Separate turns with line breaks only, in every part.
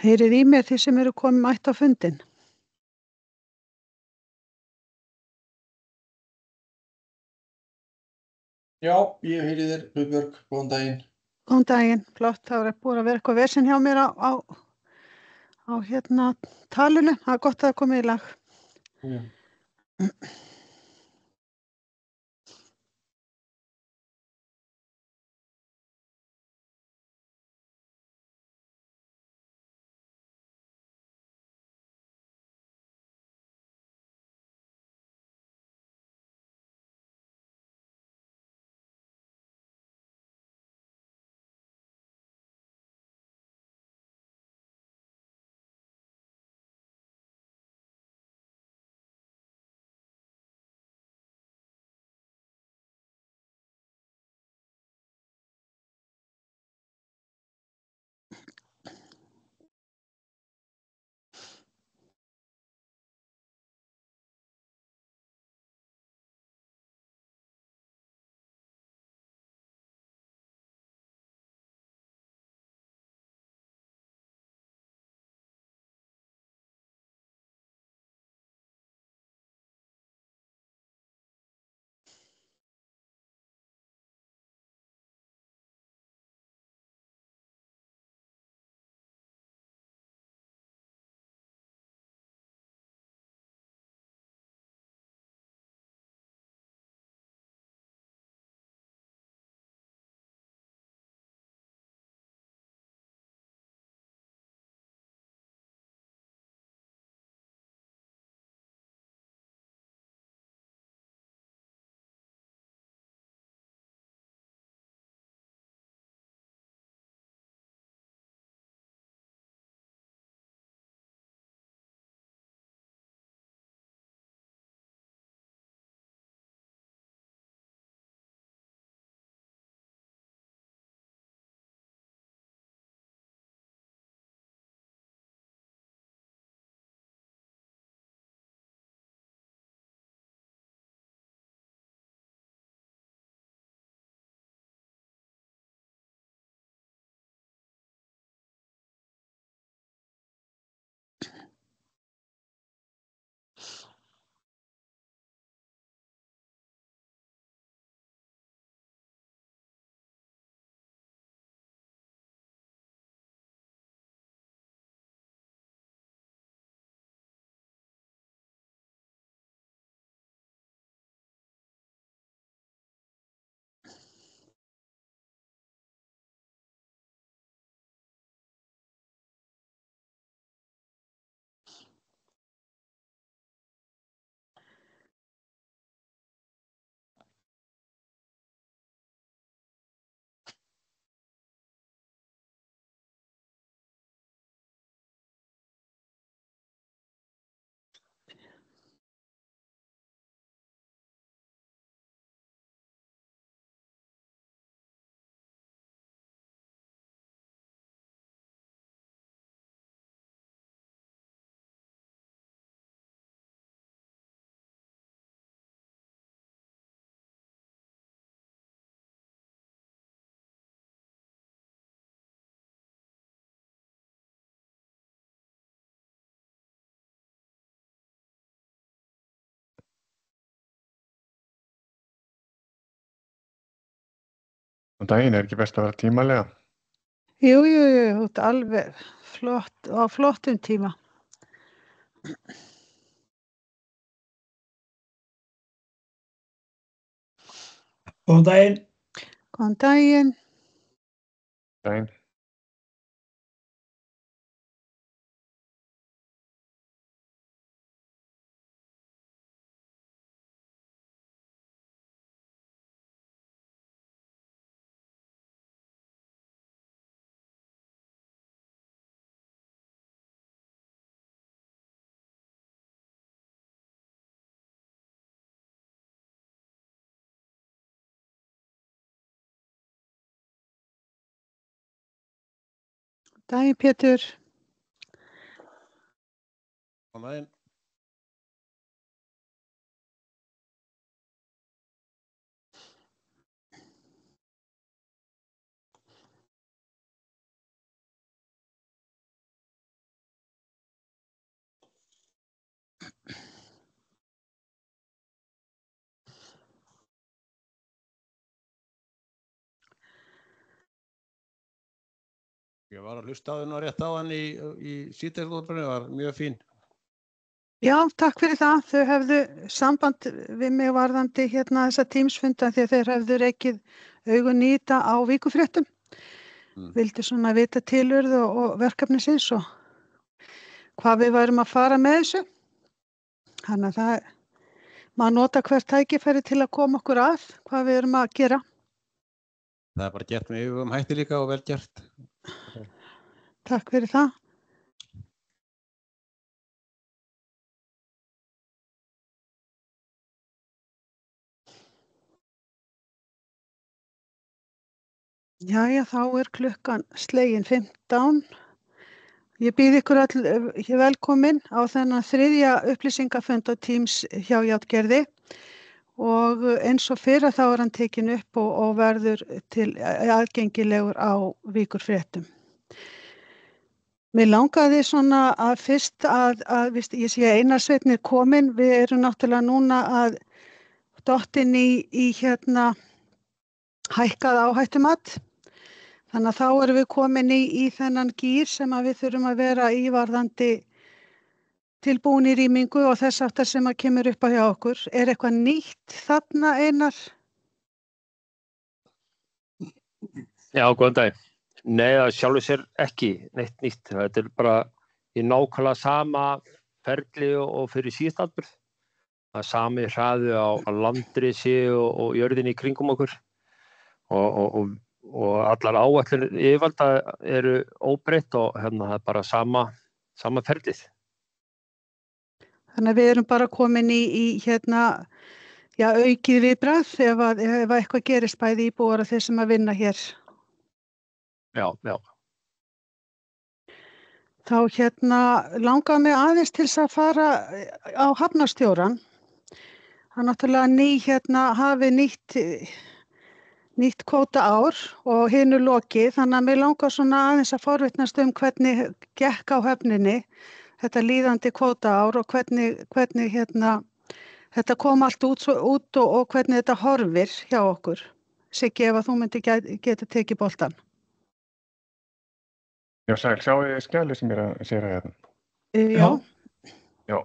Heyriði í mér þið sem eru komin mætt á fundinn?
Já, ég heyri þér, Guðbjörg, góðan daginn.
Góðan daginn, flott, það er búið að vera eitthvað vesen hjá mér á talinu, það er gott að það er komið í lag.
Já.
Góðan daginn, er ekki best að vera tímalega?
Jú, þú ert alveg flott, á flottum tíma.
Góðan daginn.
Góðan daginn.
Daginn.
Daginn, Pétur.
Góðan daginn. Ég var að hlusta á þennan rétt á hann í síðdegisútvarpinu, var mjög fín.
Já, takk fyrir það. Þau hefðu samband við mig varðandi hérna þessa tímsfunda því að þeir hefðu rekið augun í þetta á vikufréttum. Vildi svona vita tilurð og verkefnisins og hvað við værum að fara með þessu. Þannig að það maður nota hvert tækifæri til að koma okkur að hvað við erum að gera.
Það er bara gert með yfirvegum hætti líka og vel gert.
Takk fyrir það. Jæja, þá er klukkan slegin 15. Ég býð ykkur öll velkomin á þennan þriðja upplýsingafund á Teams hjá Játgerði og eins og fyrr þá er hann tekin upp og verður til aðgengilegur á vikurfréttum. Mér langaði svona að fyrst að ég sé að Einar Sveinn er kominn, við erum náttúrulega núna að dottin í hérna hækkað áhættumat. Þannig að þá erum við komin í þennan gír sem að við þurfum að vera í varðandi tilbúin í rýmingu og þess aftar sem að kemur upp á hjá okkur. Er eitthvað nýtt þarna, Einar?
Já, góðan dag. Nei, það sjálfur sér ekki neitt nýtt. Þetta er bara í nákvæmlega sama ferli og fyrir síðust atburð. Það er sami hraði á landrisi og jörðinni í kringum okkur. Og allar áætlunir yfirvalda eru óbreytt og hérna það er bara sama ferlið.
Þannig að við erum bara komin í hérna, já, aukið viðbragð ef eitthvað gerist bæði íbúar og þeir sem að vinna hér.
Já.
Þá hérna langar mig aðeins til að fara á hafnarstjóran. Það er náttúrulega hafi nýtt kvóta ár og hinu lokið, þannig að mig langar svona aðeins að forvitnast hvernig gekk á höfninni þetta líðandi kvóta ár og hvernig hérna þetta kom allt út og hvernig þetta horfir hjá okkur. Siggi, ef að þú myndi geta tekið boltan.
Já, sæl, sjáu þið skjalið sem ég er að segja hérna?
Já.
Já,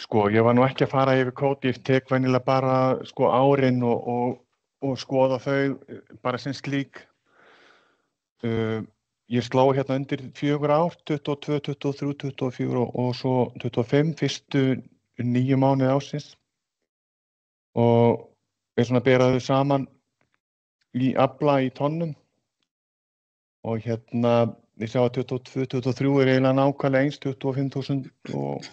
sko, ég var nú ekki að fara yfir kvóti, ég tek venjulega bara sko árin og skoða þau bara sem slík. Ég slá hérna undir 4 ár, 22, 23, 24 og svo 25, fyrstu 9 mánuði ársins. Og er svona beraðu saman í afla í tonnum. Og hérna, ég sjá að 22, 23 er eiginlega nákvæmlega eins, 25.000 og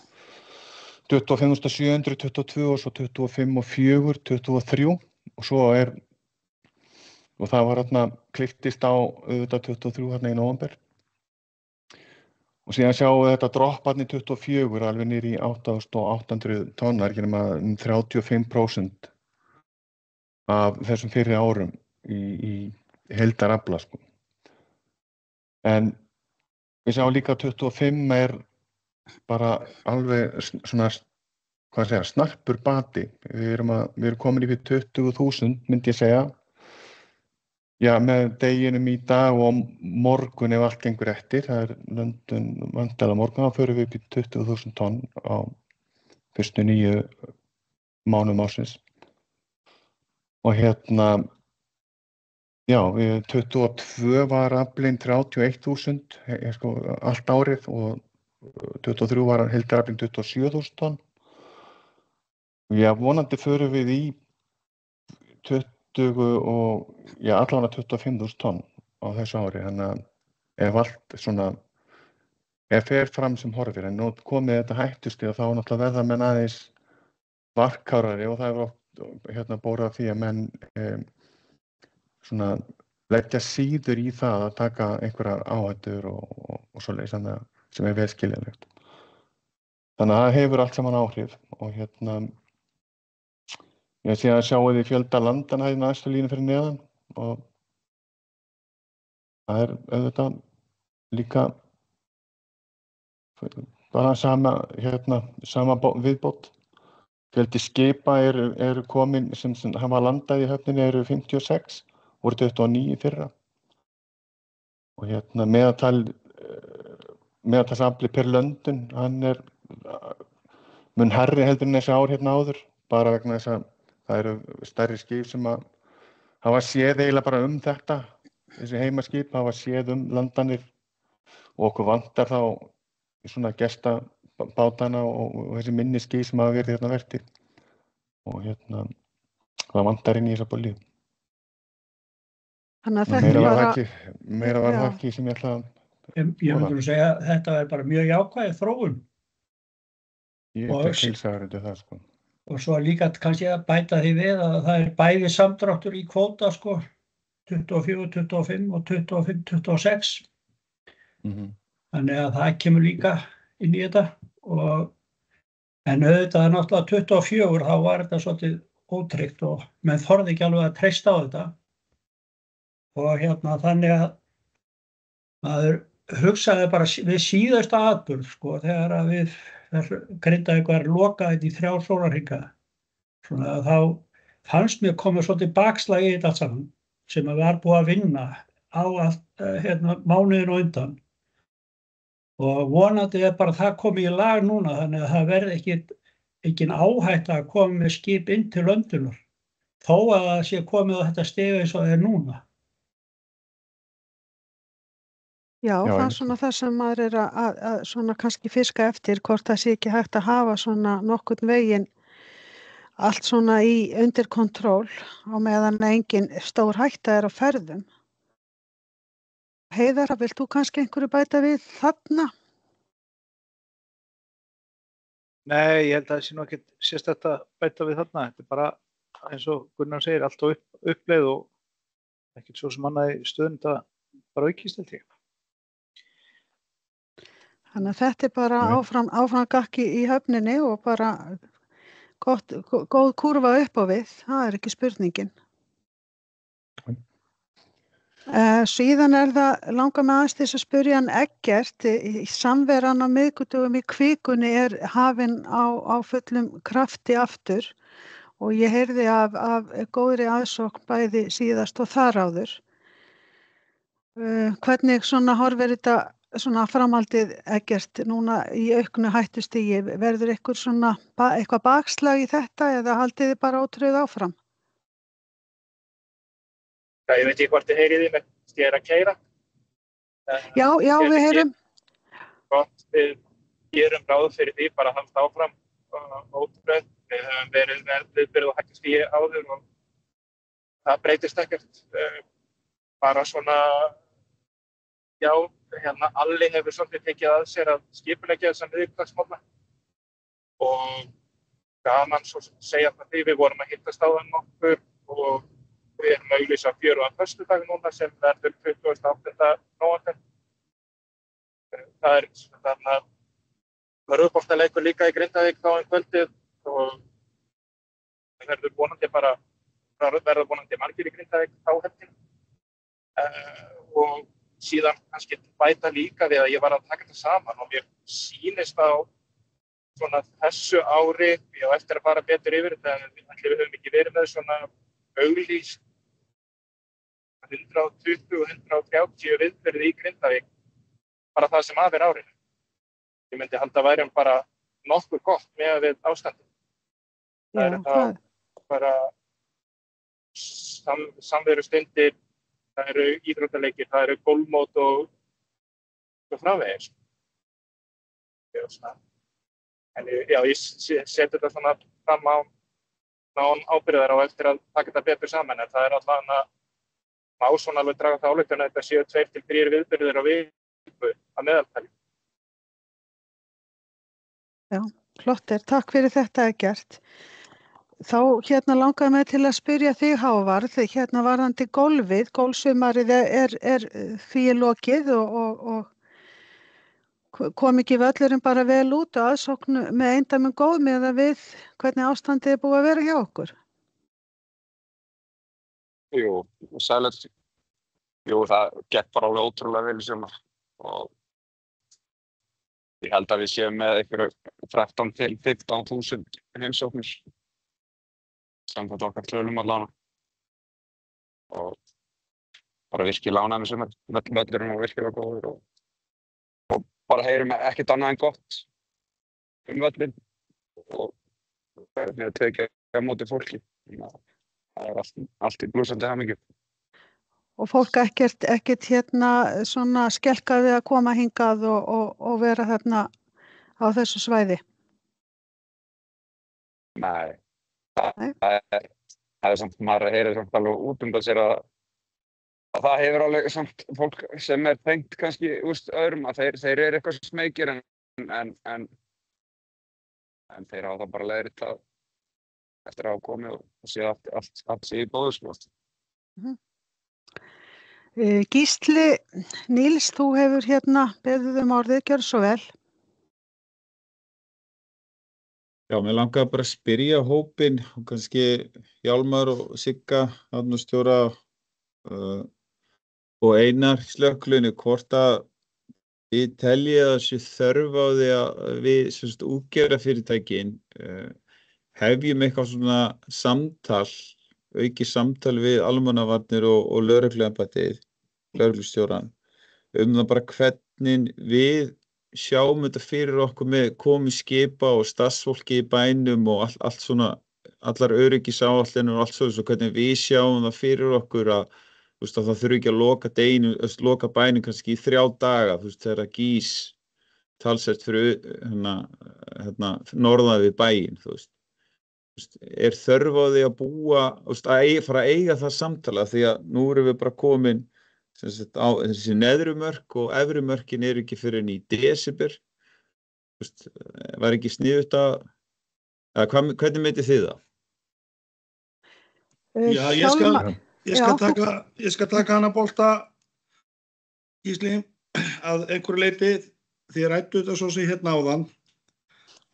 25.700, 22 og svo 25 og 4, 23. Og svo og það var hérna kliftist á auðvitað 23 hérna í nóvember. Og síðan sjáum við þetta droppa hérna í 24 alveg niður í 8.800 tonnar, ekki nema 35% af þessum fyrri árum í heildarafla, sko. En við sjáum líka að 25 er bara alveg svona, snarpur bati. Við erum komin yfir 20.000, myndi ég segja. Já, með deginum í dag og morgun ef allt gengur eftir, það er London vandalega morgun, þá förum við upp í 20.000 tonn á fyrstu 9 mánuðum ársins. Og hérna, já, 22 var aflinn 31.000, sko, allt árið og 23 var heildaraflinn 27.000 tonn. Já, vonandi förum við í 20 og allavega 25.000 tonn á þessu ári, þannig að ef allt svona, fer fram sem horfir, en nú komið þetta hættustig og þá náttúrulega verða menn aðeins varkárari og það er oft bórað því að menn svona leggja síður í það að taka einhverjar áhættur og svoleiðis, sem vel skiljanlegt. Þannig að það hefur allt saman áhrif og ég sé að sjáu því fjölda landanna í næstu línu fyrir neðan og það er auðvitað líka bara sama viðbót. Fjöldi skipa eru komin sem hafa landað í höfninni eru 56, voru 29 í fyrra. og meðaltalsafli per löndun, hann mun hærri heldur en þessi ár hérna áður, bara vegna þess að það eru stærri skip sem að hafa séð eiginlega bara þetta, þessi heimaskip hafa séð landanir og okkur vantar þá svona gestabátana og þessi minni skip sem hafa verið hérna vertíð og það vantar inn í þessa bolíu.
Þannig að þetta
Meira var það ekki sem ég ætla að
Ég myndi segja að þetta bara mjög jákvæð þróun.
Ég tek heilsaður undir það, sko.
Og svo líka kannski að bæta því við að það bæði samdráttur í kvóta, sko, 24, 25 og 25, 26. Þannig að það kemur líka inn í þetta. En auðvitað náttúrulega 24 þá var þetta svolítið ótryggt og menn þorði ekki alveg að treysta á þetta. Og þannig að maður hugsaði bara við síðasta atburð, sko, þegar að við Grindavík var lokað í 3 sólarhringa. Svona að þá fannst mér komið svolítið bakslag í þetta allt saman sem að var búið að vinna á mánuðin og undan. Og vonandi bara það komið í lag núna þannig að það verði ekki áhætta að koma með skip inn til löndunar þó að það sé komið á þetta stig eins og það núna.
Já, það svona það sem maður að svona kannski fiska eftir hvort það sé ekki hægt að hafa svona nokkurn veginn allt svona undir kontról á meðan engin stór hætta á ferðum. Heiðar, vilt þú kannski einhverju bæta við þarna?
Nei, ég held að það sé nú ekkert sérstakt að bæta við þarna. Þetta bara, eins og Gunnar segir, allt á uppleið og ekkert svo sem annað í stöðun þetta bara aukist held ég.
Þannig að þetta bara áfram gakki í höfninni og bara góð kúrfa upp á við, það ekki spurningin. Síðan það langar mig aðeins til að spyrja hann Eggert, samveran á miðvikudögum í Kvikunni hafin á fullum krafti aftur og ég heyrði af góðri aðsókn bæði síðast og þar áður. Hvernig svona horfir þetta svona framhaldið Eggert núna í auknu hættustigi, verður eitthvað bakslag í þetta eða haldið þið bara ótrauð áfram?
Já, ég veit ekki hvort þið heyrið með ég að keyra.
Já, við heyrum.
Gott, við gerum ráð fyrir því bara að halda áfram ótrauð. Við höfum verið með viðbyrð og hættustigi áður og það breytist ekkert. Bara svona, já, Alli hefur svolítið tekið að sér að skipuleggja þessa miðvikudagsmorgna og gaman svo segja það því við vorum að hittast á það nokkur og við erum að auglýsa fjöru á föstudag núna sem verður 28. nóvember. Það þarna körfuboltaleikur líka í Grindavík þá kvöldið og það verður vonandi margir í Grindavík þá helgin. Og síðan kannski bæta líka við að ég var að taka þetta saman og mér sýnist á svona þessu ári, ég á eftir að fara betur yfir þetta en við höfum ekki verið með svona auglýst 120-130 viðburði í Grindavík, bara það sem af árinu. Ég myndi halda að væri bara nokkuð gott með við ástandið. Það það bara samverustundir, það eru íþróttaleikir, það eru golfmót og framvegis. En já, ég seti þetta svona fram á ábyrgðar á eftir að taka þetta betur saman, en það allan að má svona alveg draga það ályktun að þetta séu 2-3 viðburðir á viku að meðaltali.
Já, flott takk fyrir þetta Eggert. Þá langaði mig til að spyrja þig Hávarð, varðandi golfið, golfsumarið því lokið og kom ekki völlurinn bara vel út og aðsókn með eindæmum góð með við hvernig ástandið búið að vera hjá okkur?
Jú, sælegt. Jú, það gekk bara alveg ótrúlega vel í sumar og ég held að við séum með einhverju 13-15.000 heimsóknir samkvæmt okkar tölum allan og bara virkilega ánægður með sem völlurinn var virkilega góður og bara heyrum ekkert annað en gott völlinn og hvernig það tekið á móti fólki. Það allt í blúsandi hamingju.
Og fólk ekkert svona skelkað við að koma hingað og vera þarna á þessu svæði?
Nei. Það samt, maður heyrir samt alveg út undan sér að það hefur alveg samt fólk sem tengt kannski öðrum að þeir eru eitthvað smeykir en þeir hafa það bara leiðrétt eftir að hafa komið og sé allt sé í góðu sko.
Gísli Níls, þú hefur beðið orðið, gjörðu svo vel.
Já, mér langaði bara að spyrja hópinn og kannski Hjálmar og Sigga, Árnastjóra og Einar slökkviliðinu, hvort að þið teljið að sé þörf á því að við útgerðarfyrirtækin hefjum eitthvað svona aukið samtal við almannavarnir og lögregluembættið, lögreglustjórann, það bara hvernig við sjáum þetta fyrir okkur með komi skipa og starfsfólki í bænum og allt svona, allar öryggisáætlanir og allt svona, svo hvernig við sjáum það fyrir okkur að það þurfi ekki að loka bænum kannski í 3 daga, þegar það gís talsvert fyrir norðan við bæinn, er þörf á því að búa, fara að eiga það samtala því að nú erum við bara komin á þessi neðru mörk og efri mörkin eru ekki fyrir í desember. Var ekki sniðugt hvernig metið þið það?
Já, ég skal taka hana bolta Gísli að einhverju leyti því ræddu þetta svo sem hérna áðan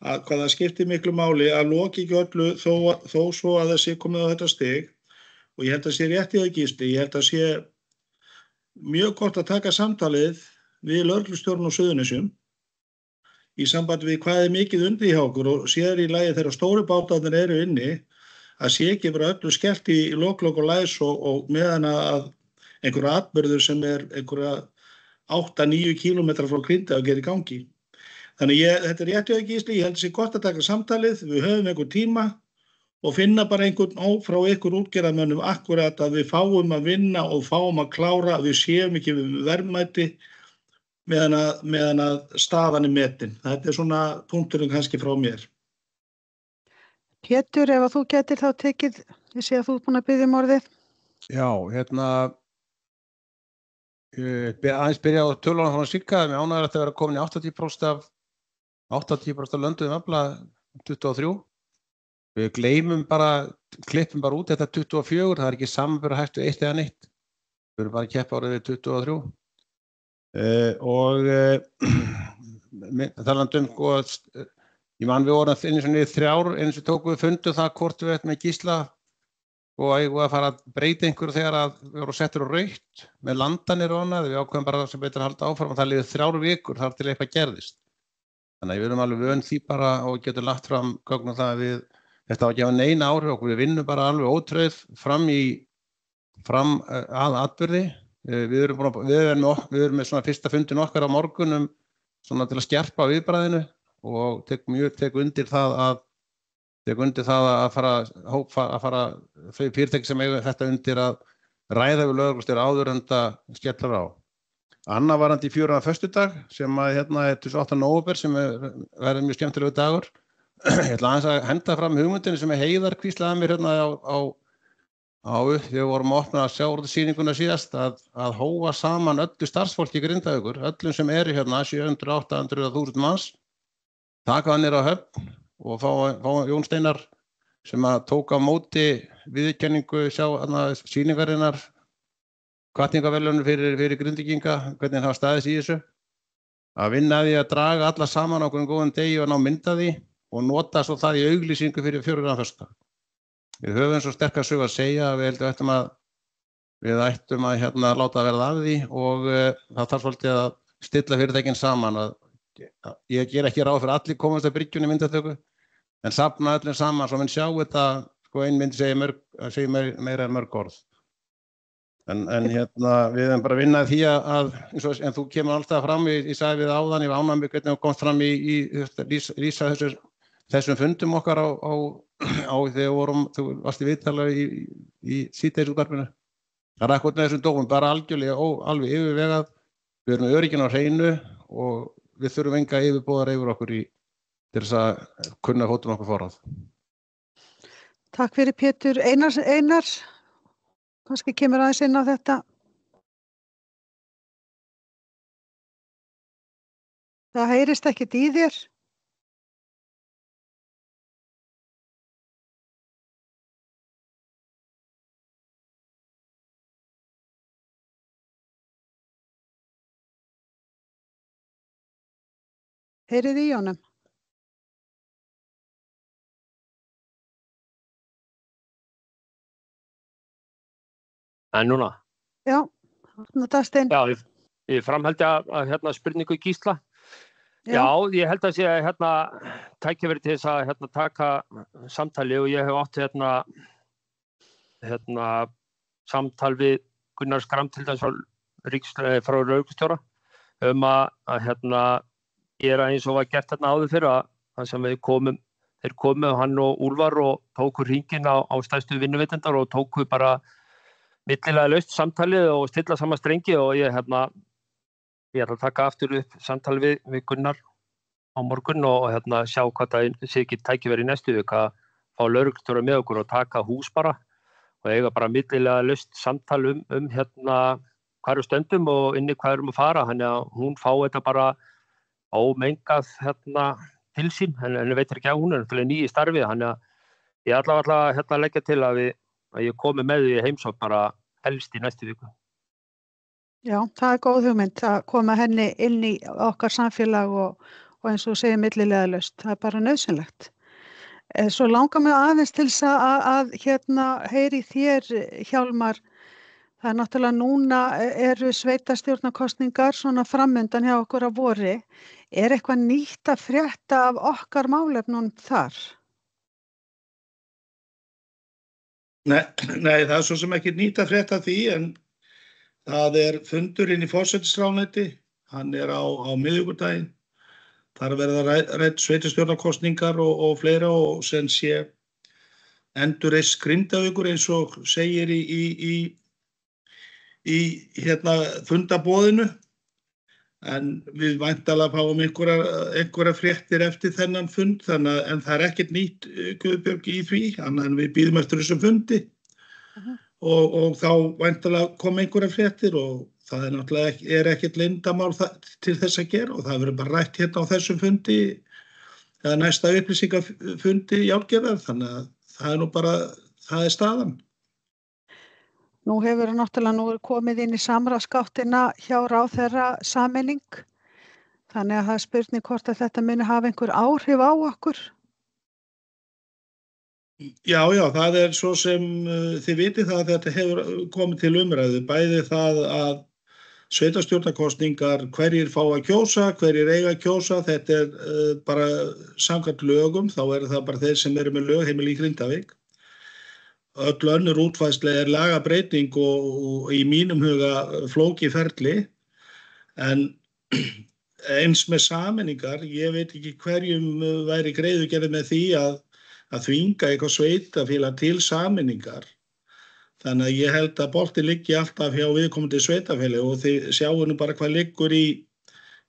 að hvað það skiptir miklu máli að loki ekki öllu þó svo að það sé komið á þetta stig og ég held að sé rétt í það Gísli, ég held að sé mjög gott að taka samtalið við lögreglustjórn á Suðurnesjum í sambandi við hvað mikið undir hjá okkur og sér í lagi þegar stóru bátarnir eru inni að sé ekki bara öllu skellt í lok og læs og meðan að einhverja atburður sem einhverja 8-9 kílómetra frá Grindi að gera í gangi. Þannig þetta er rétt hjá Gísli, ég held að sé gott að taka samtalið, við höfum einhver tíma og finna bara einhvern frá ykkur útgerðarmönnum akkurat að við fáum að vinna og fáum að klára, við séum ekki verðmæti meðan að staðan metin. Þetta er svona punkturinn kannski frá mér.
Pétur, ef þú getur þá tekið, ég sé að þú ert búin að biðja orðið. Já,
aðeins byrja á tölunum frá Sigga, mér ánægður að það vera komin í 80% af löndum afla 23. Við klippum bara út þetta 24, það er ekki samanburður hægt við 1 eða neitt. Við erum bara að keppa árið við 23. Talandi ég man við vorum einu sinni 3 eins og tókum við fundum það hvort við ættum með Gísla og eigum að fara að breyta einhverju þegar að við vorum settur á rautt með landanir og annað, við ákveðum bara sem betur að halda áfram og það liði 3 vikur þar til eitthvað gerðist. Þannig að við erum alveg vön því bara og getum lagt fram gögnum það að þetta á ekki að hafa neina áhrif okkur, við vinnum bara alveg ótrauð fram að atburði. Við erum með svona fyrsta fundin okkar á morgunum svona til að skerpa á viðbragðinu og tek undir það að fara fyrirtæki sem eiga þetta undir að ræða við lögreglustjóra áður en það skellar á. Annað varandi í 4. föstudag sem er 28. nóvember sem verður mjög skemmtilegu dagur. Ég ætla aðeins að henda fram hugmyndinu sem Heiðar hvíslaði mér þegar við vorum að opna sjávarútvegssýninguna síðast að hóa saman öllu starfsfólki í Grindavíkur, öllum sem eru 700, 800 og 1000 manns, taka það niður á Höfn og fá Jón Steinar sem tók á móti viðurkenningu sýningarinnar, hvatningarverðlaunum fyrir Grindvíkinga, hvernig það staðist í þessu, að vinna að því að draga alla saman á einhverjum góðum degi og ná mynda því og nota svo það í auglýsingu fyrir 4. föstudag. Við höfum svo sterkar sögu að segja að við ættum að láta að verða af því og það þarf svolítið að stilla fyrirtækin saman. Ég ger ekki ráð fyrir allir komast að bryggjunni myndatöku en safna öllum saman svo menn sjá þetta, ein mynd segir meira en mörg orð.
En við erum bara að vinna að því að en þú kemur alltaf fram, ég sagði við áðan, ég var ánægður með hvernig þú komst fram í lýsa þessum fundum okkar á þegar þú varst í viðtala í síðdegisútvarpinu. Það akkúrat með þessum dómum, bara algjörlega alveg yfirvegað. Við erum með örygginn á hreinu og við þurfum enga yfirbúðar yfir okkur til þess að kunna fótum okkur forráð.
Takk fyrir Pétur. Einar, kannski kemur aðeins inn á þetta. Það heyrist ekkert í þér. Heyrið í honum?
En núna?
Já, Dagsteinn.
Já, ég framhaldi að spurningu Gísla. Já, ég held að sé tækifæri til þess að taka samtali og ég hef átt samtal við Gunnar Skram til þess frá lögreglustjóra að gera eins og var gert áður fyrir að sem þeir komu hann og Úlfar og tóku hringinn á stærstu vinnuveitendar og tóku bara millilega laust samtalið og stilla saman strengi og ég ætla að taka aftur upp samtalið við Gunnar á morgun og sjá hvað það sé ekki tækifæri í næstu viku að fá lögreglustjóra með okkur og taka hús bara og eiga bara millilega laust samtal hvar við stöndum og inni hvað erum að fara, þannig að hún fá þetta bara ómengað til sín, en veitir ekki að hún náttúrulega ný í starfi, þannig að ég ætla að leggja til að ég komi með því heimsókn bara helst í næstu viku.
Já, það góð hugmynd að koma henni inn í okkar samfélag og eins og segja millilega laust, það bara nauðsynlegt. Svo langar mig aðeins til þess að heyri þér, Hjálmar. Það náttúrulega núna eru sveitarstjórnarkosningar svona framundan hjá okkur á vori. Er eitthvað nýtt að frétta af okkar málefnum þar?
Nei, það svo sem ekki nýtt að frétta því, en það fundur inn í forsætisráðuneyti, hann á miðvikudaginn. Þar verða rædd sveitarstjórnarkosningar og fleira og sem sé endurreist Grindavíkur eins og segir í fundaboðinu, en við væntanlega fáum einhverja fréttir eftir þennan fund, en það ekkert nýtt, Guðbjörg, í því, en við bíðum eftir þessum fundi og þá væntanlega kom einhverja fréttir og það náttúrulega ekkert leyndamál til þess að gera og það verður bara rætt á þessum fundi eða næsta upplýsingafundi Járngerðar, þannig að það nú bara, það staðan.
Nú hefur náttúrulega komið inn í samráðsgáttina hjá ráðherra sameining, þannig að það spurning hvort að þetta muni hafa einhver áhrif á okkur.
Já, það svo sem þið vitið það að þetta hefur komið til umræðu, bæði það að sveitarstjórnarkosningar, hverjir fá að kjósa, hverjir eiga að kjósa, þetta bara samkvæmt lögum, þá það bara þeir sem eru með lögheimili í Grindavík. Öll önnur útfærsla lagabreyting og í mínum huga flókið ferli, en eins með sameiningar, ég veit ekki hverjum væri greiðugerð með því að þvinga eitthvað sveitarfélag til sameiningar. Þannig að ég held að boltinn liggi alltaf hjá viðkomandi sveitarfélagi og þið sjáu nú bara hvað liggur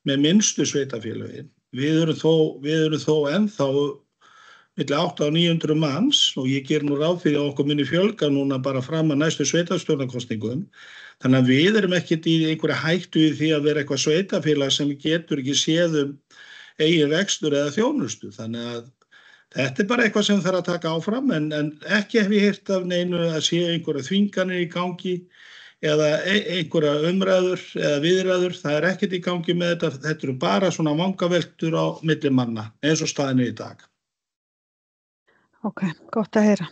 með minnstu sveitarfélagin. Við erum þó ennþá milli 800 og 900 manns og ég ger nú ráð fyrir að okkur muni fjölga núna bara fram að næstu sveitarstjórnarkosningum. Þannig að við erum ekkert í einhverja hættu í því að vera eitthvað sveitarfélag sem getur ekki séð eigin rekstur eða þjónustu. Þannig að þetta bara eitthvað sem þarf að taka áfram, en ekki hef ég heyrt af neinu að sé einhverja þvinganir í gangi eða einhverja umræður eða viðræður. Það ekkert í gangi með þetta. Þetta eru bara svona vangaveltur á milli manna eins og staðan í dag.
Ok, gott að heyra.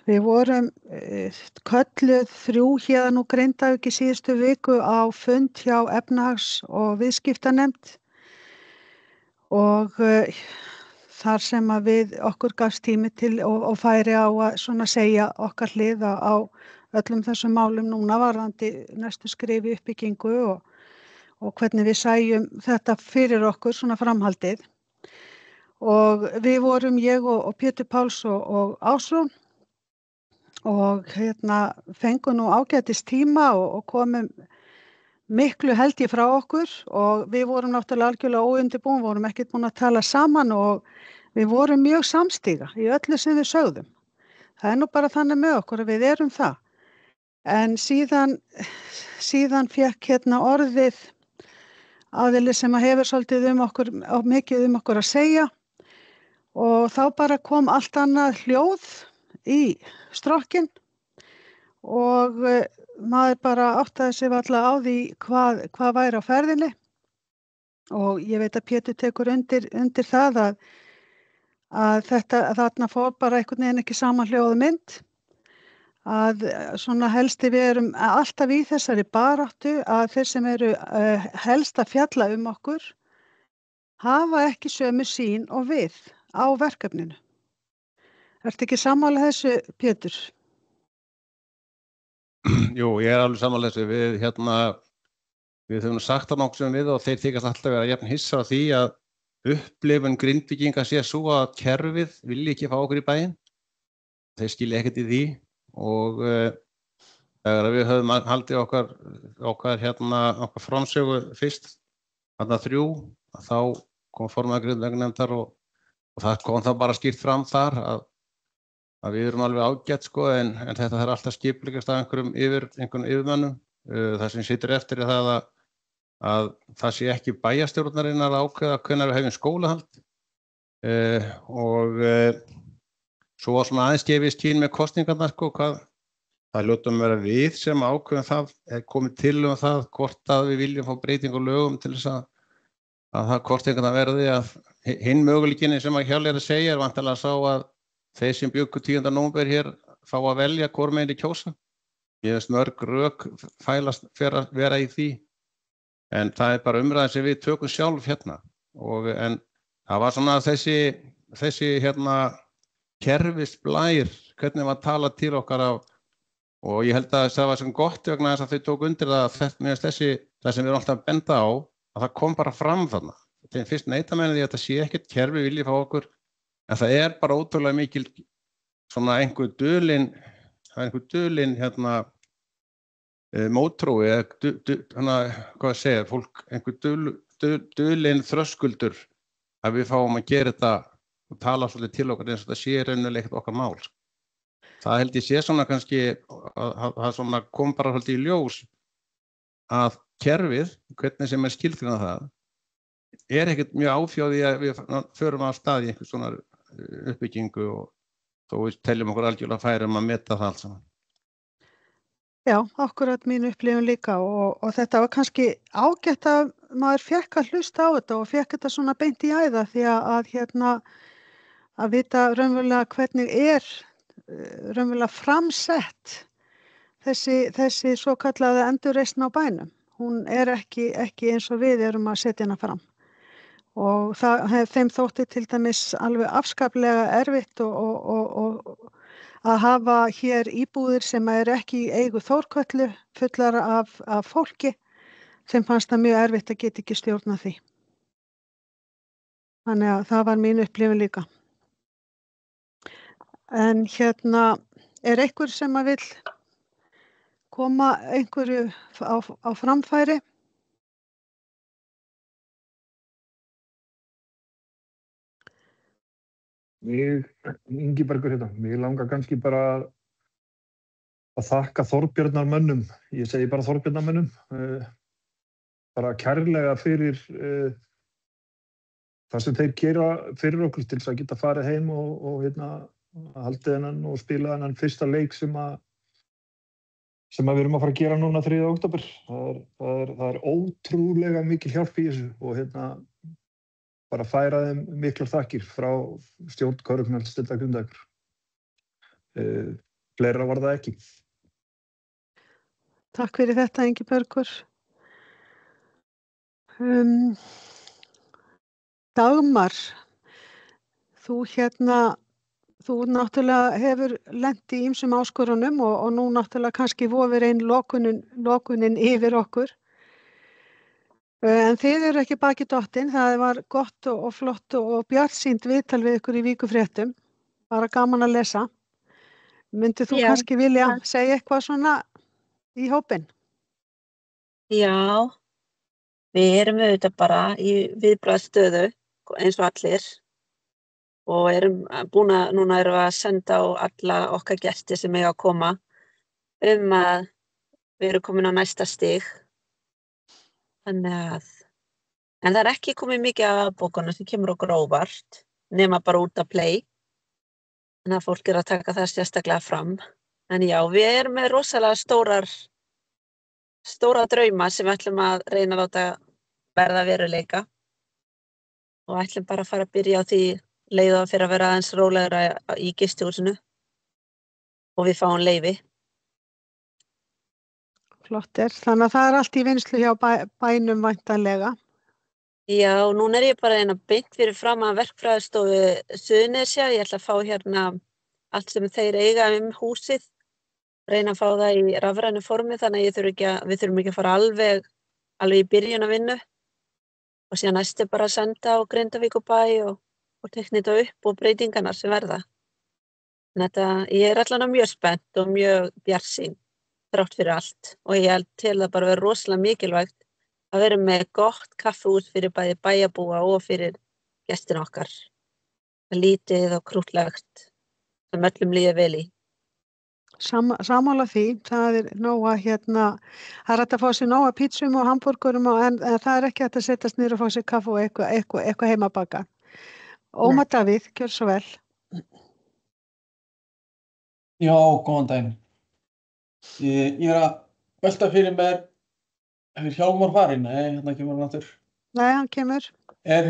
Við vorum kölluð 3 héðan úr Grindavík í síðustu viku á fund hjá efnahags- og viðskiptanefnd og þar sem að okkur gafst tími til og færi á að svona segja okkar hlið á öllum þessum málum núna varðandi næstu skrifi uppbyggingu og hvernig við sæjum þetta fyrir okkur svona framhaldið. Og við vorum ég og Pétur Páls og Ásrún og fengum nú ágætis tíma og komum miklu held ég frá okkur og við vorum náttúrulega algjörlega óundirbúin, vorum ekkert búin að tala saman og við vorum mjög samstíga í öllu sem við sögðum. Það er nú bara þannig með okkur að við erum það. En síðan fékk orðið aðili sem hefur svolítið mikið um okkur að segja og þá bara kom allt annað hljóð í strokkinn og maður bara áttaði sig varla á því hvað væri á ferðinni og ég veit að Pétur tekur undir það að þarna fór bara einhvern veginn ekki saman hljóð og mynd að svona helsti við erum alltaf í þessari baráttu að þeir sem eru helst að fjalla um okkur hafa ekki sömu sýn og við á verkefninu. Ertu ekki sammála þessu, Pétur?
Jú, ég er alveg sammála þessu. Við höfum sagt það nokkuð sem við og þeir þykast alltaf vera jafn hissa á því að upplifun Grindvíkinga sé svo að kerfið vilji ekki fá okkur í bæinn. Þeir skilja ekkert í því og þegar við höfum haldið okkar framsögu fyrst, þarna 3, þá kom formaður Grindvíkinganefndar og það kom þá bara skýrt fram þar að við erum alveg ágætt en þetta er alltaf skiplegast af einhverjum yfirmönnum. Það sem situr eftir er það að það sé ekki bæjarstjórnarinnar að ákveða hvenær við hefum skólahald og svo var svona aðeins gefið skyn með kosningarnar það hljótum vera við sem ákveðum það komið til það hvort að við viljum fá breytingu á lögum til þess að það kosningarnar verði að hinn möguleikinni sem að Hjálli er að segja vantarlega sá að þeir sem bjuggu 10. nóvember hér fá að velja hvor meginn í kjósa. Ég veist mörg rök fælast vera í því. En það er bara umræðan sem við tökum sjálf en það var svona þessi kerfisblær, hvernig maður tala til okkar og ég held að það var sem gott vegna þess að þau tók undir það það sem við erum alltaf að benda á, að það kom bara fram þarna. Þegar fyrst neita menn því að þetta sé ekkert kerfi vilji fá okkur, en það er bara ótrúlega mikil svona einhver dulin mótrói hvað segja fólk, einhver dulin þröskuldur að við fáum að gera þetta og tala svolítið til okkar eins og þetta sé raunilegt okkar mál. Það held ég sé svona kannski að svona kom bara svolítið í ljós að kerfið, hvernig sem skilgreina það, er ekkert mjög áfjáði að við förum á stað í einhvers svona uppbyggingu og þó við teljum okkur algjörlega færum að meta það allt saman.
Já, akkurat mín upplifun líka og þetta var kannski ágætt að maður fékk að hlusta á þetta og fékk þetta svona beint í æða því að vita raunverulega hvernig raunverulega framsett þessi svokallaða endurreisn á bænum. Hún er ekki eins og við erum að setja hana fram. Og þeim þótti til dæmis alveg afskaplega erfitt og að hafa hér íbúðir sem eru ekki í eigu Þórkötlu fullar af fólki, þeim fannst það mjög erfitt að geta ekki stjórna því. Þannig að það var mín upplifun líka. En er einhver sem að vill koma einhverju á framfæri?
Ingibergur mig langar kannski bara að þakka Þorbjarnarmönnum, ég segi bara Þorbjarnarmönnum, bara kærlega fyrir það sem þeir gera fyrir okkur til þess að geta farið heim og haldið hennan og spila hennan fyrsta leik sem við erum að fara að gera núna 3. október. Það er ótrúlega mikil hjálp í þessu og bara færa þeim miklar þakkir frá stjórn Körfuknattleiksdeildar Grindavíkur. Fleira var það ekki.
Takk fyrir þetta, Ingibergur. Dagmar, þú náttúrulega hefur lent í ýmsum áskorunum og nú náttúrulega kannski vofir ein lokunin yfir okkur. En þið eru ekki baki dottin, það var gott og flott og bjartsýnt viðtal við ykkur í Víkurfréttum, bara gaman að lesa. Myndið þú
Já,
kannski vilja segja eitthvað svona í hópinn?
já, við erum auðvitað bara í viðbragðsstöðu eins og allir og núna erum við að senda á alla okkar gesti sem eiga að koma að við erum komin á næsta stig. Þannig að, en það er ekki komið mikið af afbókunum sem kemur okkur á óvart, nema bara út að play. Þannig að fólk að taka það sérstaklega fram. En já, við erum með rosalega stóra drauma sem við ætlum að reyna að láta verða veruleika. Og ætlum bara að fara að byrja á því leið og fyrir að vera aðeins rólegra í gistihúsinu. Og við fáum leyfi.
Flott þannig að það er allt í vinnslu hjá bænum væntanlega.
Já, núna ég bara beint fyrir fram að verkfræðistofu Suðurnesja. Ég ætla að fá hérna allt sem þeir eiga húsið. Reyna að fá það í rafrænu formi þannig að við þurfum ekki að fara alveg í byrjun að vinnu. Og síðan næstu bara að senda á Grindavíkurbæ og tekna þetta upp og breytingarnar sem verða. Ég allan mjög spennt og mjög bjartsýn þrátt fyrir allt og ég held til að bara vera rosalega mikilvægt að vera með gott kaffihús fyrir bæði bæjarbúa og fyrir gestina okkar. Lítið og krúttlegt sem öllum líður vel í.
Sammála því, það er nóga það er hægt að fá sér nóga pítsum og hamborgurum en það er ekki hægt að setjast niður og fá sér kaffi og eitthvað heimabaka. Ómar Davíð, gjör svo vel.
Já, góðan daginn. Ég að velta fyrir mér, hefur Hjálmar farinn? Nei, hérna kemur hann aftur.
Nei, hann kemur.
Er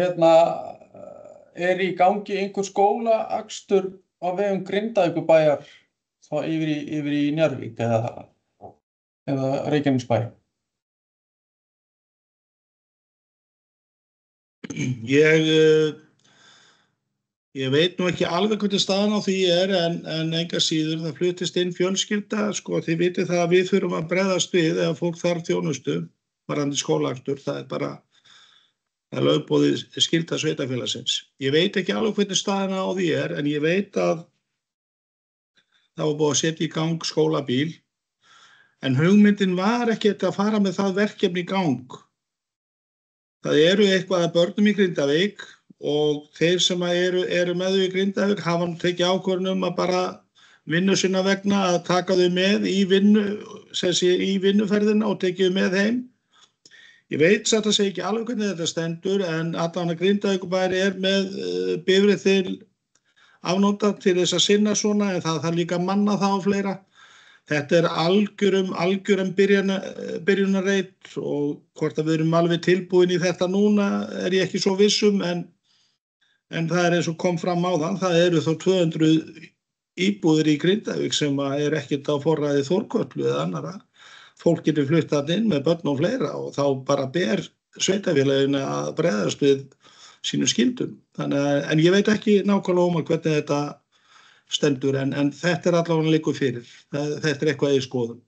í gangi einhver skólaakstur á vegum Grindavíkurbæjar þá yfir í Njarðvík eða Reykjanesbæ?
Ég veit nú ekki alveg hvernig staðan á því en enga síður það fluttist inn fjölskylda, þið vitið það að við þurfum að bregðast við ef fólk þarf þjónustu, varðandi skólaakstur, það er bara lögboðið skylda sveitarfélagsins. Ég veit ekki alveg hvernig staðan á því en ég veit að það var búið að setja í gang skólabíl, en hugmyndin var ekki að fara með það verkefni í gang. Það eru eitthvað að börnum í Grindavík og þeir sem eru með þau í Grindavík hafa tekið ákvörðun að bara vinnu sinna vegna að taka þau með í vinnuferðina og tekið þau með heim. Ég veit satt að segja ekki alveg hvernig þetta stendur en allan að Grindavíkurbær með bifreið til afnota til þess að sinna svona en það þarf líka að manna það og fleira. Þetta er algjörum byrjunarreit og hvort að við erum alveg tilbúin í þetta núna ég ekki svo vissum en það eins og kom fram á það eru þó 200 íbúðir í Grindavík sem ekkert á forræði Þórkötlu eða annara. Fólk getur fluttað inn með börn og fleira og þá bara ber sveitarfélaginu að bregðast við sínum skyldum. En ég veit ekki nákvæmlega hvernig þetta stendur en þetta allavega liggur fyrir. Þetta eitthvað í skoðun.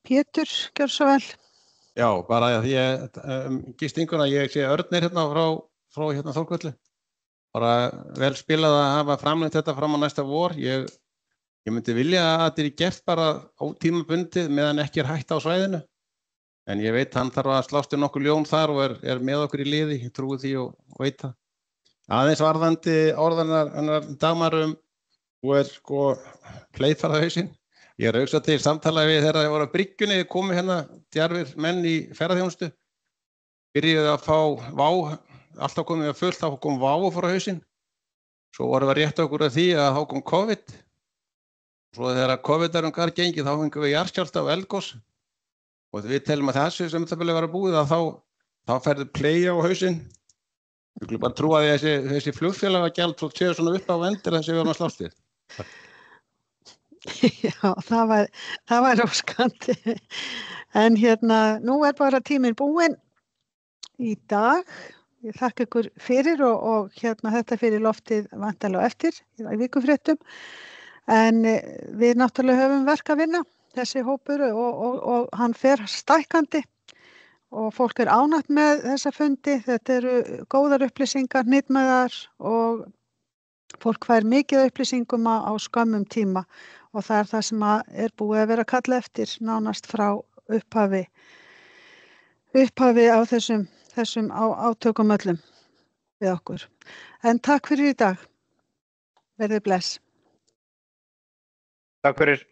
Pétur, gjör svo vel.
Já, bara því gistinguna, ég sé Örnir hérna frá Þórkötlu. Bara vel spilað að hafa framlengt þetta fram á næsta vor. Ég myndi vilja að þetta gert bara ótímabundið meðan ekki hætta á svæðinu. En ég veit hann þarf að slást nokkur ljón þar og með okkur í liði, ég trúi því og veit það. Aðeins varðandi orðanar Dagmarum og fleitfarða hausinn. Ég hugsa til samtala við þegar þeir voru á bryggjunni, komu hérna djarfir menn í ferðaþjónustu. Byrjuðu að fá vá, alltaf komið að fullt, þá kom vá frá hausinn. Svo voru við rétt okkur að því að þá kom COVID. Svo þegar COVID gengið þá fengum við jarðskjálfta og eldgos. Og við telum að þessu sem það vilja vera búið að þá ferði play á hausinn. Við skulum bara trúa því að þessi flugfélagagjald séu svona upp á vendir þessi við erum að slást við.
Já, það var óskandi. En nú bara tíminn búinn í dag. Ég þakka ykkur fyrir og þetta fyrir loftið væntanlega á eftir í vikufréttum. En við náttúrulega höfum verk að vinna, þessi hópur og hann fer stækkandi og fólk ánægt með þessa fundi. Þetta eru góðar upplýsingar, hnitmiðaðar og fólk fær mikið upplýsingum á skömmum tíma og það það sem búið að vera að kalla eftir nánast frá upphafi á þessum átökum öllum við okkur. En takk fyrir í dag. Verðið bless.
Takk fyrir.